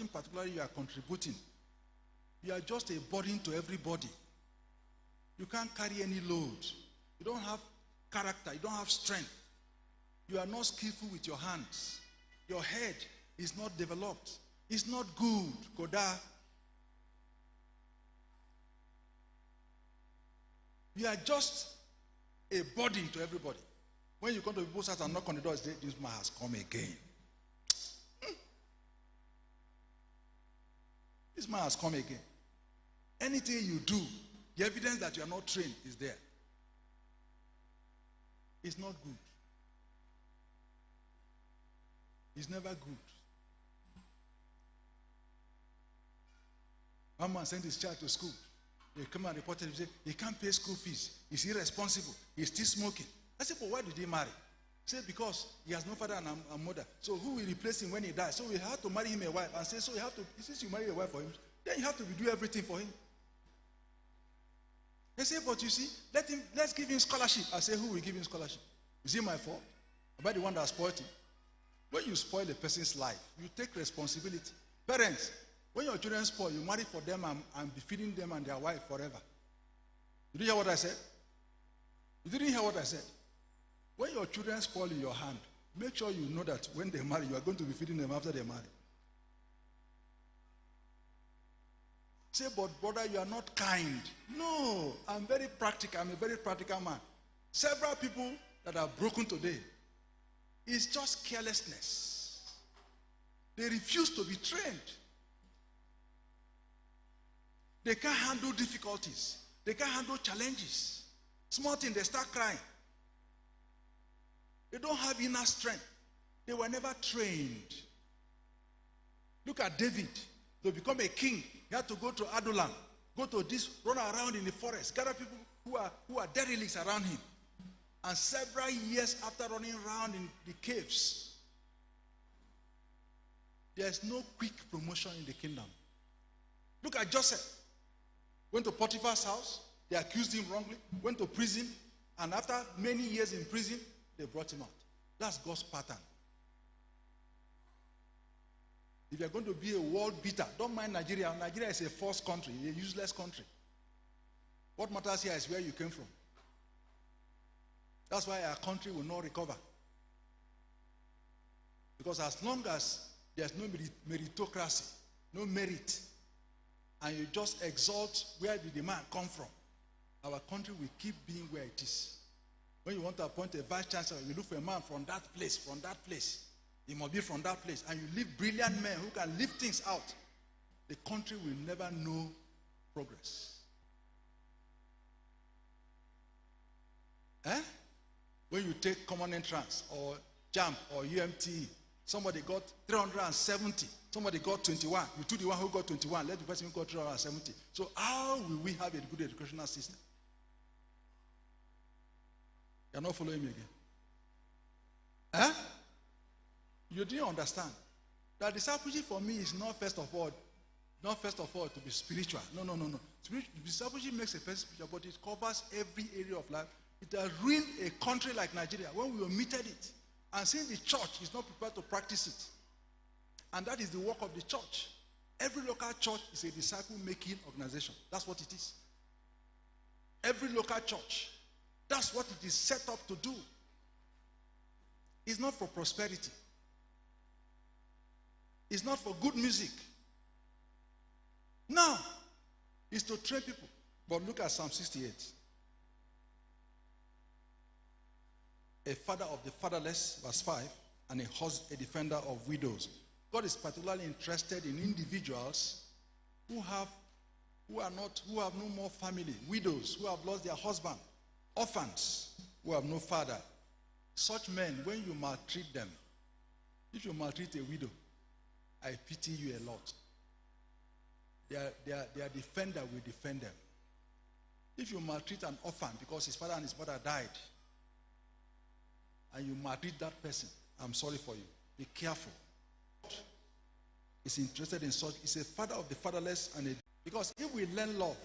nothing particularly you are contributing. You are just a burden to everybody. You can't carry any load. You don't have character. You don't have strength. You are not skillful with your hands. Your head is not developed. It's not good. Koda. You are just a burden to everybody. When you come to people's house and knock on the door, say, this man has come again. This man has come again. Anything you do, the evidence that you are not trained is there. It's not good. It's never good. One man sent his child to school. They come and report him and say, he can't pay school fees. He's irresponsible. He's still smoking. I said, but why did he marry? He said, because he has no father and mother. So who will replace him when he dies? So we have to marry him a wife. And say, so you have to, since you marry a wife for him, then you have to do everything for him. They say, but you see, let's give him scholarship. I say, who will give him scholarship? Is it my fault? Am I the one that spoiled him? When you spoil a person's life, you take responsibility. Parents, when your children spoil, you marry for them and be feeding them and their wife forever. You didn't hear what I said? You didn't hear what I said? When your children spoil in your hand, make sure you know that when they marry, you are going to be feeding them after they marry. Say, but brother, you are not kind. No, I'm very practical. I'm a very practical man. Several people that are broken today, it's just carelessness. They refuse to be trained. They can't handle difficulties. They can't handle challenges. Small thing, they start crying. They don't have enough strength. They were never trained. Look at David. To become a king, he had to go to Adullam, go to this, run around in the forest, gather people who are derelicts around him. And several years after running around in the caves, there's no quick promotion in the kingdom. Look at Joseph. Went to Potiphar's house. They accused him wrongly. Went to prison. And after many years in prison, they brought him out. That's God's pattern. If you're going to be a world beater, don't mind Nigeria. Nigeria is a false country, a useless country. What matters here is where you came from. That's why our country will not recover. Because as long as there's no meritocracy, no merit, and you just exalt where did the man come from, our country will keep being where it is. When you want to appoint a vice chancellor, you look for a man from that place. He must be from that place. And you leave brilliant men who can lift things out. The country will never know progress. When you take common entrance or JAMB or UMTE, somebody got 370, somebody got 21. You took the one who got 21, let the person who got 370. So how will we have a good educational system? You're not following me again. You didn't understand that discipleship for me is not first of all to be spiritual. No. Discipleship makes a person spiritual, but it covers every area of life. It has ruined a country like Nigeria when we omitted it. And since the church is not prepared to practice it, and that is the work of the church. Every local church is a disciple-making organization. That's what it is. Every local church, that's what it is set up to do. It's not for prosperity. It's not for good music. No. It's to train people. But look at Psalm 68. A father of the fatherless, verse 5, and a defender of widows. God is particularly interested in individuals who have no more family, widows who have lost their husband, orphans who have no father. Such men, when you maltreat them, if you maltreat a widow, I pity you a lot. Their defender will defend them. If you maltreat an orphan because his father and his mother died, and you maltreat that person, I'm sorry for you. Be careful. Is interested in such. He's a father of the fatherless, because if we learn love,